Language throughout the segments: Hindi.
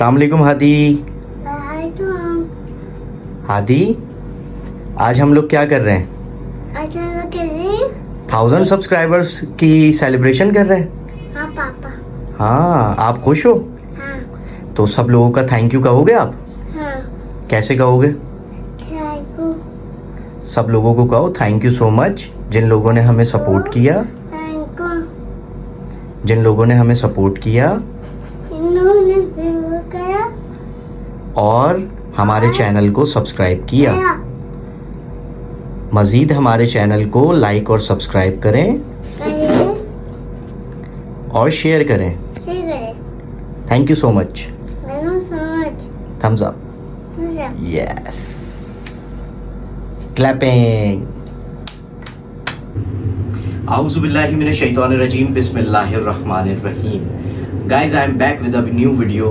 अस्सलाम वालेकुम हादी। हादी, आज हम लोग क्या कर रहे हैं? 1000 सब्सक्राइबर्स की सेलिब्रेशन कर रहे हैं। हाँ पापा। हाँ, आप खुश हो? हाँ। तो सब लोगों का थैंक यू कहोगे आप? हाँ। कैसे कहोगे? Thank you. सब लोगों को कहो थैंक यू सो मच, जिन लोगों ने हमें सपोर्ट किया। Thank you. जिन लोगों ने हमें सपोर्ट किया इन्होंने ज़रूर किया और हमारे चैनल को सब्सक्राइब किया। मज़ीद हमारे चैनल को लाइक और सब्सक्राइब करें और शेयर करें। Thank you so much. Thumbs up. Yes, clapping. आऊज़ु बिल्लाहि मिनश शैतानिर रजीम, बिस्मिल्लाहिर रहमानिर रहीम। Guys, I am back with a new video.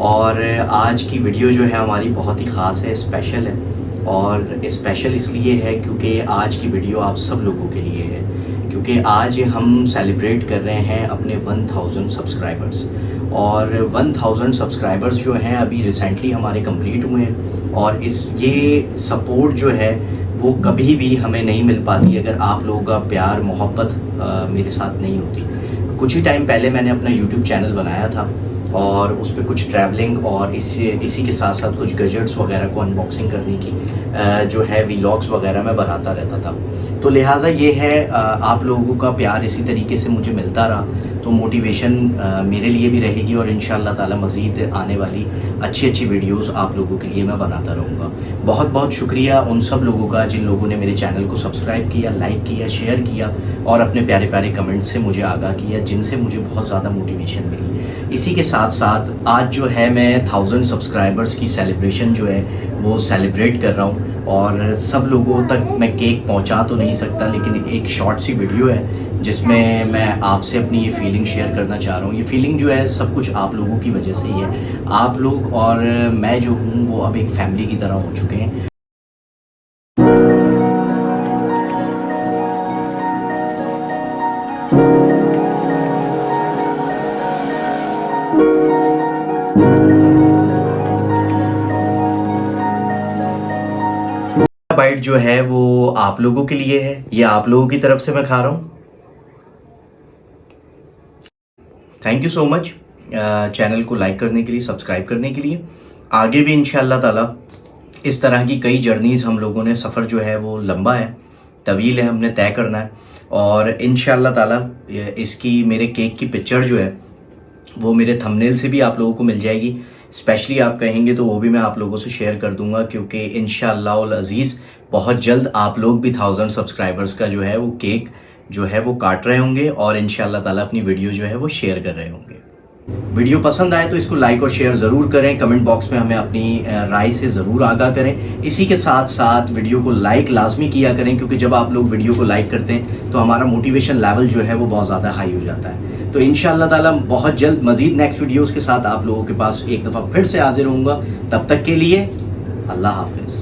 और आज की वीडियो जो है हमारी बहुत ही ख़ास है, स्पेशल है। और स्पेशल इसलिए है क्योंकि आज की वीडियो आप सब लोगों के लिए है, क्योंकि आज हम सेलिब्रेट कर रहे हैं अपने 1000 सब्सक्राइबर्स। और 1000 सब्सक्राइबर्स जो हैं अभी रिसेंटली हमारे कंप्लीट हुए हैं। और ये सपोर्ट जो है वो कभी भी हमें नहीं मिल पाती अगर आप लोगों का प्यार मोहब्बत मेरे साथ नहीं होती। कुछ ही टाइम पहले मैंने अपना यूट्यूब चैनल बनाया था और उस पर कुछ ट्रैवलिंग और इसी के साथ साथ कुछ गैजेट्स वगैरह को अनबॉक्सिंग करने की जो है वीलॉग्स वगैरह मैं बनाता रहता था। तो लिहाजा ये है, आप लोगों का प्यार इसी तरीके से मुझे मिलता रहा तो मोटिवेशन मेरे लिए भी रहेगी और इंशाअल्लाह ताला मज़ीद आने वाली अच्छी अच्छी वीडियोस आप लोगों के लिए मैं बनाता रहूँगा। बहुत बहुत शुक्रिया उन सब लोगों का जिन लोगों ने मेरे चैनल को सब्सक्राइब किया, लाइक किया, शेयर किया और अपने प्यारे प्यारे कमेंट से मुझे आगाह किया, जिनसे मुझे बहुत ज़्यादा मोटिवेशन मिली। इसी के साथ साथ आज जो है मैं 1000 सब्सक्राइबर्स की सेलिब्रेशन जो है वो सेलिब्रेट कर रहा हूँ। और सब लोगों तक मैं केक पहुंचा तो नहीं सकता, लेकिन एक शॉर्ट सी वीडियो है जिसमें मैं आपसे अपनी ये फीलिंग शेयर करना चाह रहा हूँ। ये फीलिंग जो है सब कुछ आप लोगों की वजह से ही है। आप लोग और मैं जो हूँ वो अब एक फैमिली की तरह हो चुके हैं। बाइट जो है वो आप लोगों के लिए है, ये आप लोगों की तरफ से मैं खा रहा हूँ। Thank you so much channel को लाइक करने के लिए, सब्सक्राइब करने के लिए। आगे भी इंशाअल्लाह ताला इस तरह की कई जर्नीज़ हम लोगों ने, सफ़र जो है वो लंबा है, तवील है, हमने तय करना है। और इंशाअल्लाह ताला इसकी मेरे केक की पिक्चर जो है वो मेरे थंबनेल से भी आप लोगों को मिल जाएगी। स्पेशली आप कहेंगे तो वो भी मैं आप लोगों से शेयर कर दूंगा, क्योंकि इंशाअल्लाह अज़ीज़ बहुत जल्द आप लोग भी 1000 सब्सक्राइबर्स का जो है वो केक जो है वो काट रहे होंगे और इंशाअल्लाह ताला अपनी वीडियो जो है वो शेयर कर रहे होंगे। वीडियो पसंद आए तो इसको लाइक और शेयर ज़रूर करें। कमेंट बॉक्स में हमें अपनी राय से ज़रूर आगाह करें। इसी के साथ साथ वीडियो को लाइक लाजमी किया करें, क्योंकि जब आप लोग वीडियो को लाइक करते हैं तो हमारा मोटिवेशन लेवल जो है वो बहुत ज़्यादा हाई हो जाता है। तो इंशाअल्लाह ताला बहुत जल्द मज़ीद नेक्स्ट वीडियोज़ के साथ आप लोगों के पास एक दफ़ा फिर से हाजिर होऊंगा। तब तक के लिए अल्लाह हाफिज़।